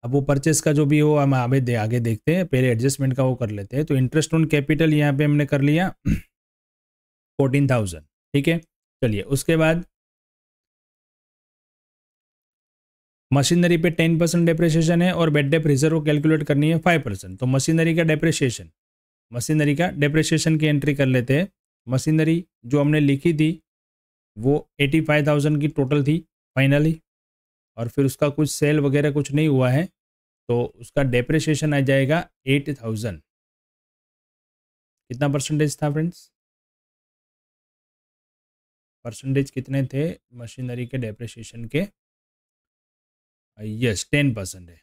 अब वो परचेस का जो भी हो हम आगे देखते हैं, पहले एडजस्टमेंट का वो कर लेते हैं। तो इंटरेस्ट ऑन कैपिटल यहाँ पे हमने कर लिया 14,000, ठीक है। चलिए उसके बाद मशीनरी पे 10% डेप्रिसिएशन है और बैड डेप रिजर्व कैलकुलेट करनी है 5%। तो मशीनरी का डेप्रिसिएशन की एंट्री कर लेते हैं। मशीनरी जो हमने लिखी थी वो 85,000 की टोटल थी फाइनली, और फिर उसका कुछ सेल वगैरह कुछ नहीं हुआ है, तो उसका डेप्रिसिएशन आ जाएगा 8,000। कितना परसेंटेज था फ्रेंड्स, परसेंटेज कितने थे मशीनरी के डेप्रिसिएशन के? यस 10% है,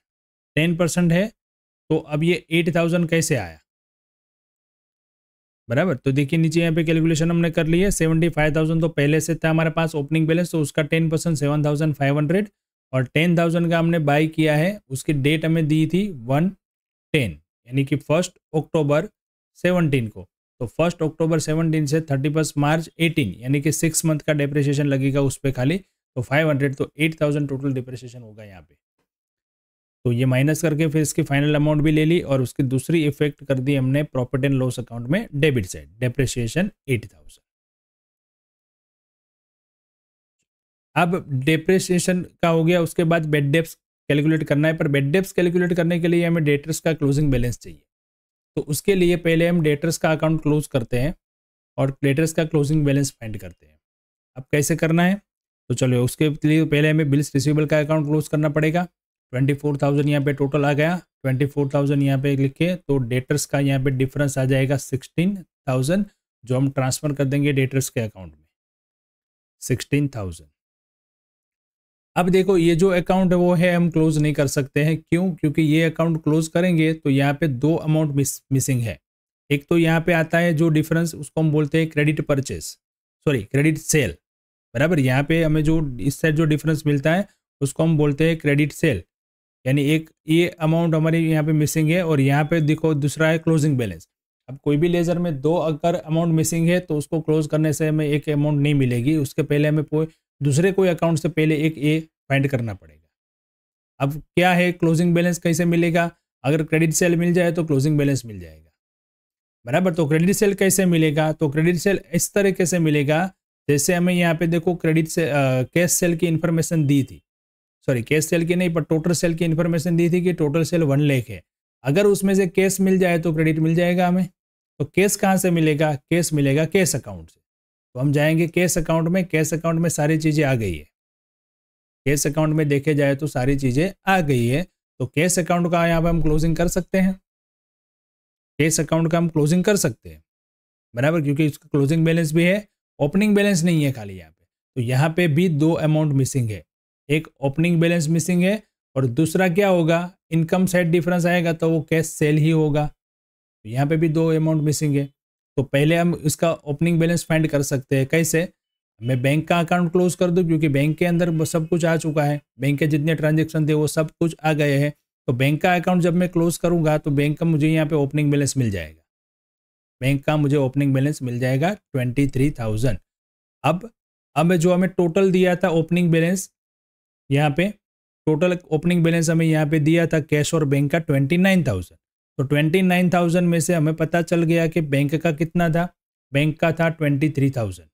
10% है। तो अब ये 8,000 कैसे आया, बराबर। तो देखिए नीचे यहाँ पे कैलकुलेशन हमने कर ली है। 75,000 तो पहले से था हमारे पास ओपनिंग बैलेंस, तो उसका 10% 7,500, और 10,000 का हमने बाई किया है, उसकी डेट हमें दी थी 1/10 यानी कि 1 अक्टूबर 17 को। तो 1 अक्टूबर 17 से 31 मार्च 18 यानी कि 6 मंथ का डिप्रिसिएशन लगेगा उस पर खाली, तो 500, तो 8000 टोटल डिप्रिसिएशन होगा यहाँ पे। तो ये माइनस करके फिर इसकी फाइनल अमाउंट भी ले ली और उसकी दूसरी इफेक्ट कर दी हमने प्रॉफिट एंड लॉस अकाउंट में डेबिट साइड, डेप्रिसिएशन 8000। अब डेप्रिसिएशन का हो गया, उसके बाद बेड डेप्स कैलकुलेट करना है, पर बेड डेप्स कैलकुलेट करने के लिए हमें डेटर्स का क्लोजिंग बैलेंस चाहिए। तो उसके लिए पहले हम डेटर्स का अकाउंट क्लोज करते हैं और डेटर्स का क्लोजिंग बैलेंस फाइंड करते हैं। अब कैसे करना है, तो चलो उसके लिए पहले हमें बिल्स रिसीवेबल का अकाउंट क्लोज करना पड़ेगा। 24,000 यहाँ पे टोटल आ गया, 24,000 यहाँ पे लिखे तो डेटर्स का यहाँ पे डिफरेंस आ जाएगा 16,000, जो हम ट्रांसफर कर देंगे डेटर्स के अकाउंट में 16,000। अब देखो ये जो अकाउंट है वो है हम क्लोज नहीं कर सकते हैं, क्यों? क्योंकि ये अकाउंट क्लोज करेंगे तो यहाँ पे दो अमाउंट मिसिंग है। एक तो यहाँ पे आता है जो डिफरेंस, उसको हम बोलते हैं credit purchase, sorry credit sale, बराबर। यहाँ पे हमें जो इस साइड जो डिफरेंस मिलता है उसको हम बोलते हैं क्रेडिट सेल, यानी एक ये अमाउंट हमारी यहाँ पे मिसिंग है। और यहाँ पे देखो दूसरा है क्लोजिंग बैलेंस। अब कोई भी लेजर में दो अगर अमाउंट मिसिंग है तो उसको क्लोज करने से हमें एक अमाउंट नहीं मिलेगी, उसके पहले हमें दूसरे कोई अकाउंट से पहले एक ए फाइंड करना पड़ेगा। अब क्या है क्लोजिंग बैलेंस कैसे मिलेगा? अगर क्रेडिट सेल मिल जाए तो क्लोजिंग बैलेंस मिल जाएगा, बराबर। तो क्रेडिट सेल कैसे मिलेगा? तो क्रेडिट सेल इस तरीके से मिलेगा जैसे हमें यहाँ पे देखो क्रेडिट से कैश सेल की इन्फॉर्मेशन दी थी, सॉरी कैश सेल की नहीं पर टोटल सेल की इन्फॉर्मेशन दी थी कि टोटल सेल 1 लाख है। अगर उसमें से कैश मिल जाए तो क्रेडिट मिल जाएगा हमें। तो कैश कहाँ से मिलेगा? कैश मिलेगा कैश अकाउंट से। तो हम जाएंगे कैश अकाउंट में, कैश अकाउंट में सारी चीज़ें आ गई है, कैश अकाउंट में देखे जाए तो सारी चीज़ें आ गई है। तो कैश अकाउंट का यहाँ पे हम क्लोजिंग कर सकते हैं, कैश अकाउंट का हम क्लोजिंग कर सकते हैं, बराबर, क्योंकि इसका क्लोजिंग बैलेंस भी है, ओपनिंग बैलेंस नहीं है खाली यहाँ पे। तो यहाँ पे भी दो अमाउंट मिसिंग है, एक ओपनिंग बैलेंस मिसिंग है और दूसरा क्या होगा, इनकम साइड डिफरेंस आएगा तो वो कैश सेल ही होगा। तो यहाँ पे भी दो अमाउंट मिसिंग है। तो पहले हम इसका ओपनिंग बैलेंस फाइंड कर सकते हैं, कैसे? मैं बैंक का अकाउंट क्लोज कर दूं क्योंकि बैंक के अंदर सब कुछ आ चुका है, बैंक के जितने ट्रांजेक्शन थे वो सब कुछ आ गए हैं। तो बैंक का अकाउंट जब मैं क्लोज करूंगा तो बैंक का मुझे यहाँ पे ओपनिंग बैलेंस मिल जाएगा, बैंक का मुझे ओपनिंग बैलेंस मिल जाएगा 23,000। अब जो हमें टोटल दिया था ओपनिंग बैलेंस, यहाँ पे टोटल ओपनिंग बैलेंस हमें यहाँ पे दिया था कैश और बैंक का 29,000। तो 29,000 में से हमें पता चल गया कि बैंक का कितना था, बैंक का था 23,000।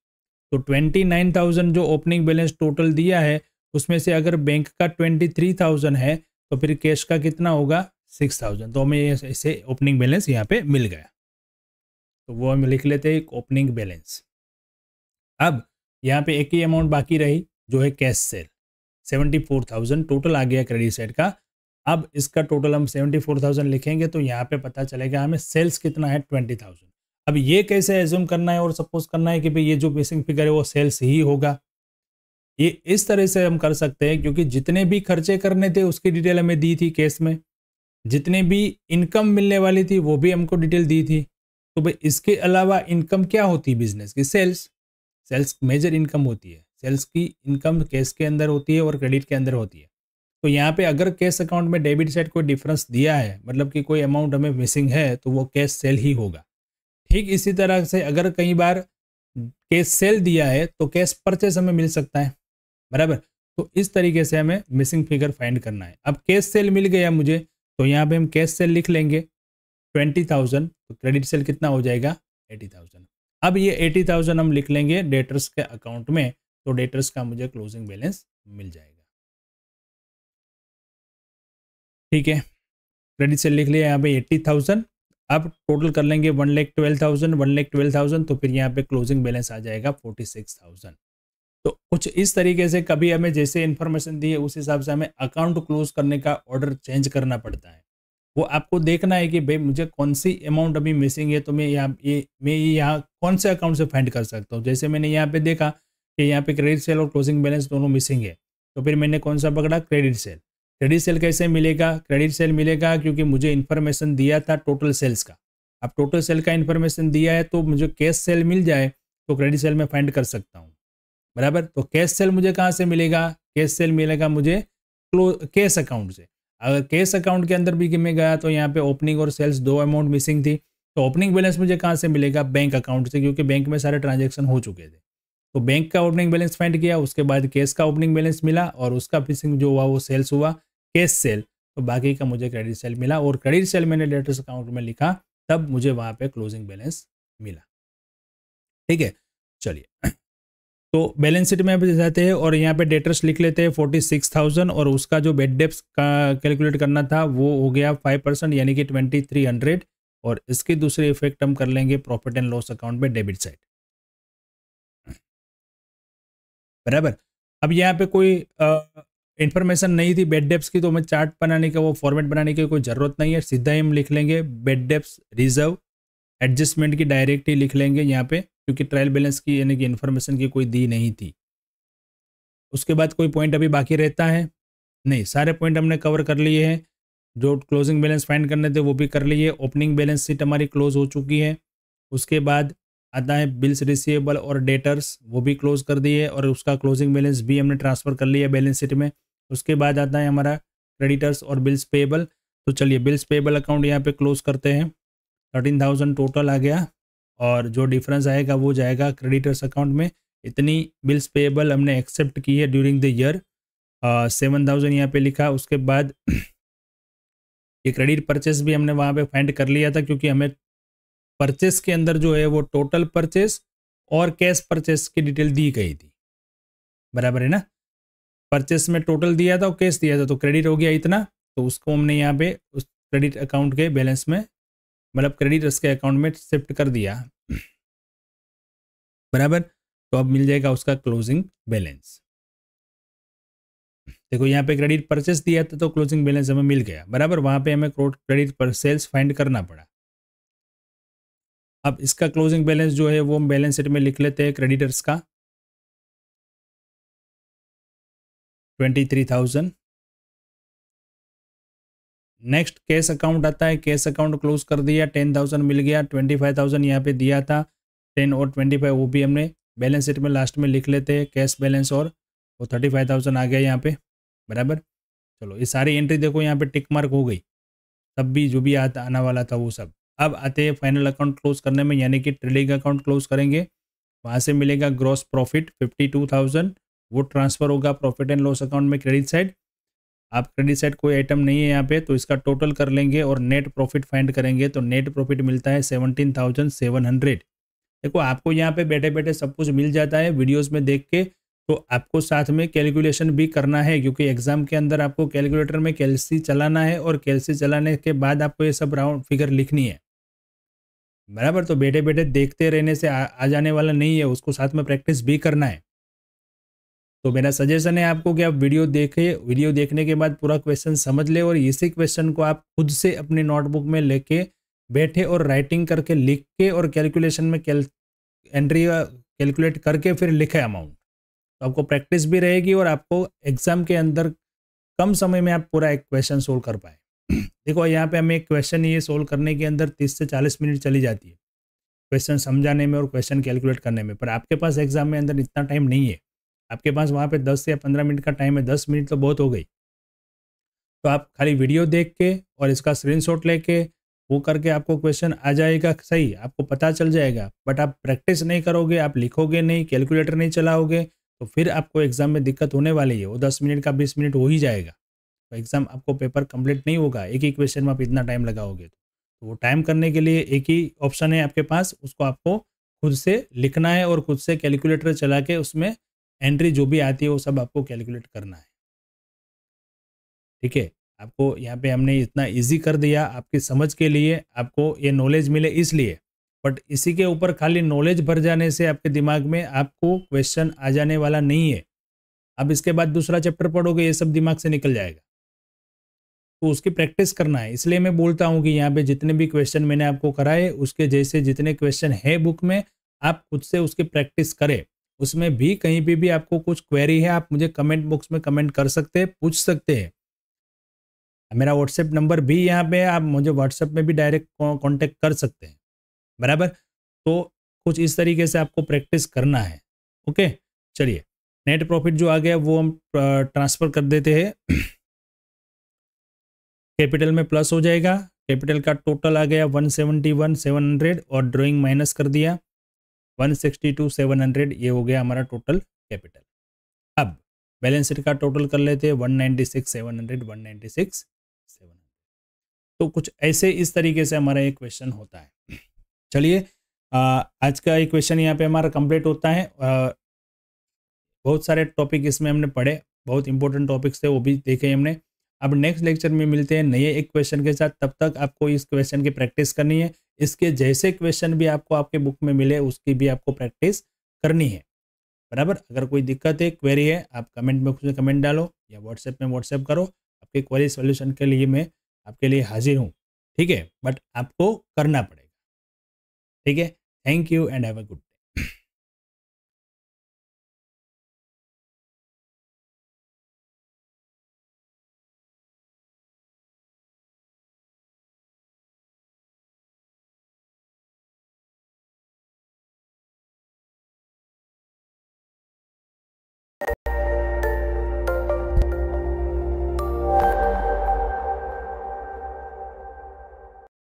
तो 29,000 जो ओपनिंग बैलेंस टोटल दिया है उसमें से अगर बैंक का 23,000 है तो फिर कैश का कितना होगा 6,000। तो हमें ऐसे ओपनिंग बैलेंस यहाँ पे मिल गया। तो वो हम लिख लेते हैं ओपनिंग बैलेंस। अब यहाँ पे एक ही अमाउंट बाकी रही जो है कैश सेल, 74,000 टोटल आ गया क्रेडिट साइड का। अब इसका टोटल हम 74,000 लिखेंगे तो यहाँ पे पता चलेगा हमें सेल्स कितना है 20,000। अब ये कैसे एज्यूम करना है और सपोज करना है कि भाई ये जो मिसिंग फिगर है वो सेल्स ही होगा। ये इस तरह से हम कर सकते हैं क्योंकि जितने भी खर्चे करने थे उसकी डिटेल हमें दी थी केस में, जितने भी इनकम मिलने वाली थी वो भी हमको डिटेल दी थी। तो भाई इसके अलावा इनकम क्या होती है बिजनेस की? सेल्स। सेल्स मेजर इनकम होती है, सेल्स की इनकम कैश के अंदर होती है और क्रेडिट के अंदर होती है। तो यहाँ पे अगर कैश अकाउंट में डेबिट साइड कोई डिफरेंस दिया है, मतलब कि कोई अमाउंट हमें मिसिंग है, तो वो कैश सेल ही होगा। ठीक इसी तरह से अगर कई बार कैश सेल दिया है तो कैश परचेस हमें मिल सकता है, बराबर। तो इस तरीके से हमें मिसिंग फिगर फाइंड करना है। अब कैश सेल मिल गया मुझे तो यहाँ पे हम कैश सेल लिख लेंगे 20,000, तो क्रेडिट सेल कितना हो जाएगा 80,000। अब ये 80,000 हम लिख लेंगे डेटर्स के अकाउंट में, तो डेटर्स का मुझे क्लोजिंग बैलेंस मिल जाएगा। ठीक है, क्रेडिट सेल लिख लिया यहाँ पे 80,000। अब टोटल कर लेंगे 1,12,000, 1,12,000, तो फिर यहाँ पे क्लोजिंग बैलेंस आ जाएगा 46,000। तो कुछ इस तरीके से कभी हमें जैसे इन्फॉर्मेशन दी है उस हिसाब से हमें अकाउंट क्लोज करने का ऑर्डर चेंज करना पड़ता है। वो आपको देखना है कि भाई मुझे कौन सी अमाउंट अभी मिसिंग है, तो मैं यहाँ कौन से अकाउंट से फाइंड कर सकता हूँ। जैसे मैंने यहाँ पे देखा कि यहाँ पे क्रेडिट सेल और क्लोजिंग बैलेंस दोनों मिसिंग है, तो फिर मैंने कौन सा पकड़ा, क्रेडिट सेल। क्रेडिट सेल कैसे मिलेगा? क्रेडिट सेल मिलेगा क्योंकि मुझे इन्फॉर्मेशन दिया था टोटल सेल्स का। अब टोटल सेल का इन्फॉर्मेशन दिया है तो मुझे कैश सेल मिल जाए तो क्रेडिट सेल में फाइंड कर सकता हूँ, बराबर। तो कैश सेल मुझे कहाँ से मिलेगा? कैश सेल मिलेगा मुझे कैश अकाउंट से। अगर कैश अकाउंट के अंदर भी मैं गया तो यहाँ पे ओपनिंग और सेल्स दो अमाउंट मिसिंग थी, तो ओपनिंग बैलेंस मुझे कहाँ से मिलेगा? बैंक अकाउंट से, क्योंकि बैंक में सारे ट्रांजेक्शन हो चुके थे। तो बैंक का ओपनिंग बैलेंस फाइंड किया, उसके बाद कैश का ओपनिंग बैलेंस मिला और उसका फिशिंग जो हुआ वो सेल्स हुआ, कैश सेल, तो बाकी का मुझे क्रेडिट सेल मिला और क्रेडिट सेल मैंने डेटर्स अकाउंट में लिखा, तब मुझे वहाँ पे क्लोजिंग बैलेंस मिला। ठीक है, चलिए तो बैलेंस शीट में अभी जाते हैं और यहाँ पे डेटर्स लिख लेते हैं 46,000 और उसका जो बेड डेप्स का कैलकुलेट करना था वो हो गया 5% यानी कि 2300 और इसकी दूसरी इफेक्ट हम कर लेंगे प्रॉफिट एंड लॉस अकाउंट पे डेबिट साइड। बराबर। अब यहाँ पे कोई इन्फॉर्मेशन नहीं थी बेड डेप्स की, तो हमें चार्ट बनाने का वो फॉर्मेट बनाने की कोई ज़रूरत नहीं है, सीधा ही हम लिख लेंगे बेड डेप्स रिजर्व एडजस्टमेंट की डायरेक्ट ही लिख लेंगे यहाँ पे, क्योंकि ट्रायल बैलेंस की यानी कि इन्फॉर्मेशन की कोई दी नहीं थी। उसके बाद कोई पॉइंट अभी बाकी रहता है? नहीं, सारे पॉइंट हमने कवर कर लिए हैं। जो क्लोजिंग बैलेंस फाइंड करने थे वो भी कर लिए। ओपनिंग बैलेंस शीट हमारी क्लोज हो चुकी है। उसके बाद आता है बिल्स रिसीवेबल और डेटर्स, वो भी क्लोज कर दिए और उसका क्लोजिंग बैलेंस भी हमने ट्रांसफ़र कर लिया बैलेंस शीट में। उसके बाद आता है हमारा क्रेडिटर्स और बिल्स पेएबल। तो चलिए बिल्स पेएबल अकाउंट यहाँ पे क्लोज करते हैं। 13,000 टोटल आ गया और जो डिफरेंस आएगा वो जाएगा क्रेडिटर्स अकाउंट में। इतनी बिल्स पेएबल हमने एक्सेप्ट की है ड्यूरिंग द ईयर, 7,000 यहाँ पे लिखा। उसके बाद ये क्रेडिट परचेस भी हमने वहाँ पे फाइंड कर लिया था, क्योंकि हमें परचेस के अंदर जो है वो टोटल परचेस और कैश परचेस की डिटेल दी गई थी। बराबर है ना? परचेस में टोटल दिया था और कैश दिया था, तो क्रेडिट हो गया इतना, तो उसको हमने यहाँ पे उस क्रेडिट अकाउंट के बैलेंस में, मतलब क्रेडिटर्स के अकाउंट में शिफ्ट कर दिया। बराबर। तो अब मिल जाएगा उसका क्लोजिंग बैलेंस। देखो यहाँ पे क्रेडिट परचेस दिया था तो क्लोजिंग बैलेंस हमें मिल गया। बराबर, वहाँ पे हमें क्रेडिट पर सेल्स फाइंड करना पड़ा। अब इसका क्लोजिंग बैलेंस जो है वो हम बैलेंस शीट में लिख लेते हैं। क्रेडिटर्स का 23,000। नेक्स्ट कैश अकाउंट आता है, कैश अकाउंट क्लोज कर दिया, 10,000 मिल गया। 25,000 यहाँ पे दिया था, 10 और 25 वो भी हमने बैलेंस शीट में लास्ट में लिख लेते हैं कैश बैलेंस, और वो 35,000 आ गया यहाँ पे। बराबर। चलो ये सारी एंट्री देखो यहाँ पे टिक मार्क हो गई, तब भी जो भी आना वाला था वो सब। अब आते हैं फाइनल अकाउंट क्लोज करने में, यानी कि ट्रेडिंग अकाउंट क्लोज करेंगे। वहाँ से मिलेगा ग्रॉस प्रॉफिट 52,000, वो ट्रांसफ़र होगा प्रॉफिट एंड लॉस अकाउंट में क्रेडिट साइड। आप क्रेडिट साइड कोई आइटम नहीं है यहाँ पे, तो इसका टोटल कर लेंगे और नेट प्रॉफिट फाइंड करेंगे, तो नेट प्रॉफिट मिलता है 17,700। देखो आपको यहाँ पे बैठे बैठे सब कुछ मिल जाता है वीडियोस में देख के, तो आपको साथ में कैलकुलेशन भी करना है, क्योंकि एग्जाम के अंदर आपको कैलकुलेटर में कैलसी चलाना है और कैलसी चलाने के बाद आपको ये सब राउंड फिगर लिखनी है। बराबर। तो बैठे बैठे देखते रहने से आ जाने वाला नहीं है, उसको साथ में प्रैक्टिस भी करना है। तो मेरा सजेशन है आपको कि आप वीडियो देखें, वीडियो देखने के बाद पूरा क्वेश्चन समझ ले और इसी क्वेश्चन को आप खुद से अपनी नोटबुक में लेके बैठे और राइटिंग करके लिख के और कैलकुलेशन में एंट्री कैलकुलेट करके फिर लिखे अमाउंट, तो आपको प्रैक्टिस भी रहेगी और आपको एग्जाम के अंदर कम समय में आप पूरा एक क्वेश्चन सोल्व कर पाए। देखो यहाँ पे हमें एक क्वेश्चन ये सोल्व करने के अंदर 30 से 40 मिनट चली जाती है क्वेश्चन समझाने में और क्वेश्चन कैलकुलेट करने में, पर आपके पास एग्जाम में अंदर इतना टाइम नहीं है। आपके पास वहाँ पे 10 या 15 मिनट का टाइम है, 10 मिनट तो बहुत हो गई। तो आप खाली वीडियो देख के और इसका स्क्रीनशॉट लेके वो करके आपको क्वेश्चन आ जाएगा, सही आपको पता चल जाएगा। बट आप प्रैक्टिस नहीं करोगे, आप लिखोगे नहीं, कैलकुलेटर नहीं चलाओगे, तो फिर आपको एग्जाम में दिक्कत होने वाली है। वो 10 मिनट का 20 मिनट हो ही जाएगा, तो एग्जाम आपको पेपर कंप्लीट नहीं होगा। एक ही क्वेश्चन में आप इतना टाइम लगाओगे, तो वो टाइम करने के लिए एक ही ऑप्शन है आपके पास, उसको आपको खुद से लिखना है और खुद से कैलकुलेटर चला के उसमें एंट्री जो भी आती है वो सब आपको कैलकुलेट करना है। ठीक है, आपको यहाँ पे हमने इतना इजी कर दिया आपकी समझ के लिए, आपको ये नॉलेज मिले इसलिए। बट इसी के ऊपर खाली नॉलेज भर जाने से आपके दिमाग में आपको क्वेश्चन आ जाने वाला नहीं है। अब इसके बाद दूसरा चैप्टर पढ़ोगे, ये सब दिमाग से निकल जाएगा, तो उसकी प्रैक्टिस करना है। इसलिए मैं बोलता हूँ कि यहाँ पे जितने भी क्वेश्चन मैंने आपको कराए उसके जैसे जितने क्वेश्चन है बुक में, आप खुद से उसकी प्रैक्टिस करें। उसमें भी कहीं पे भी आपको कुछ क्वेरी है, आप मुझे कमेंट बॉक्स में कमेंट कर सकते हैं, पूछ सकते हैं। मेरा व्हाट्सएप नंबर भी यहाँ पे है, आप मुझे व्हाट्सएप में भी डायरेक्ट कांटेक्ट कर सकते हैं। बराबर। तो कुछ इस तरीके से आपको प्रैक्टिस करना है। ओके, चलिए नेट प्रॉफिट जो आ गया वो हम ट्रांसफ़र कर देते हैं। कैपिटल में प्लस हो जाएगा, कैपिटल का टोटल आ गया 171,700 और ड्राइंग माइनस कर दिया 162,700, ये हो गया हमारा टोटल कैपिटल। अब बैलेंस शीट का टोटल कर लेते हैं 196,700, 196,700। तो कुछ ऐसे इस तरीके से हमारा एक क्वेश्चन होता है। चलिए आज का एक क्वेश्चन यहाँ पे हमारा कंप्लीट होता है। बहुत सारे टॉपिक इसमें हमने पढ़े, बहुत इंपॉर्टेंट टॉपिक्स थे, वो भी देखे हमने। अब नेक्स्ट लेक्चर में मिलते हैं नए एक क्वेश्चन के साथ। तब तक आपको इस क्वेश्चन की प्रैक्टिस करनी है। इसके जैसे क्वेश्चन भी आपको आपके बुक में मिले उसकी भी आपको प्रैक्टिस करनी है, बराबर। अगर कोई दिक्कत है, क्वेरी है, आप कमेंट बॉक्स में कमेंट डालो या व्हाट्सएप में व्हाट्सएप करो। आपके क्वेरी सॉल्यूशन के लिए मैं आपके लिए हाजिर हूँ, ठीक है। बट आपको करना पड़ेगा, ठीक है। Thank you and have a good